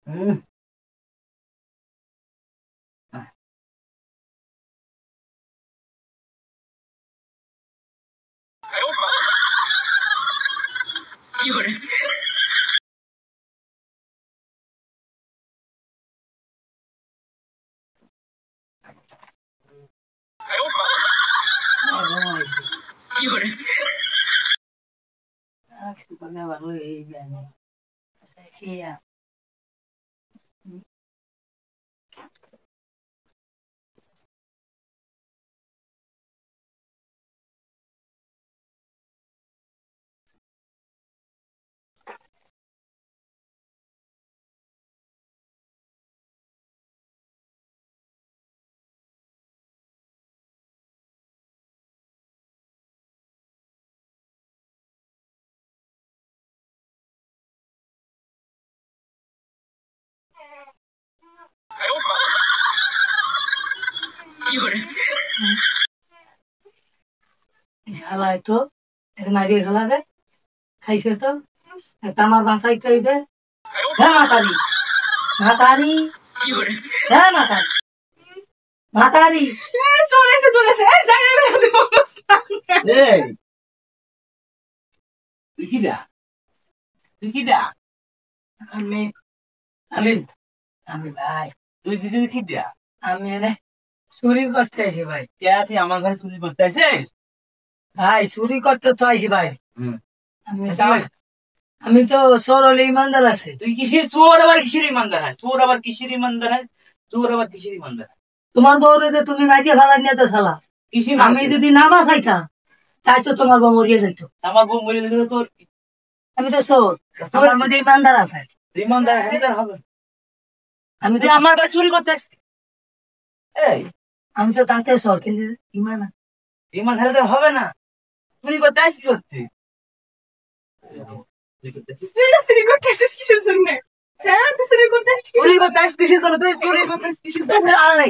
হুম। শালায় তো মারিয়ে খেলাবে খাইছে তো আমার বাসায় খাইবে হ্যাঁ মাতারি মাতারি হ্যাঁ মাতারি মাতারি চলেছে এই তুই কি দা তুই কি দা আমি আমি আমি ভাই তুই কি দা আমি এনে চুরি করতে আইছি ভাই তুই আমার ঘরে চুরি করতে আসিস? ভাই চুরি করতে তো আইছি ভাই হুম। আমি আমি তো সরল ইমানদার আছে তুই কিসের চোর আবার কিসের ইমানদার হয়? চোর আবার কিসের ইমানদার হয়? চোর আবার কিসের ইমানদার হয়? তোমার বউরে যে তুমি মাইকে ভাড়া নিয়ে তো শালা কিসের আমি যদি না বাঁচাইতাম তাই তো তোমার বউ মরিয়ে যাইতো আমার বউ মরে গেছে তোর আমি তো চোর আমার মধ্যে ইমানদার আছে ইমানদার হবে। আমি তো তুই আমার কাছে চুরি করতে আসছিস? এই আমি তো তাকে চোর কিন্তু ইমান আছে। ইমান হারে তো হবে না। চুরি করতে আসছিস করতে চুরি করতে আসিস কিসের জন্য? হ্যাঁ তুই চুরি করতে আসিস চুরি করতে আসছিস কিসের জন্য? তুই চুরি করতে আসছিস কিসের জন্য? আরে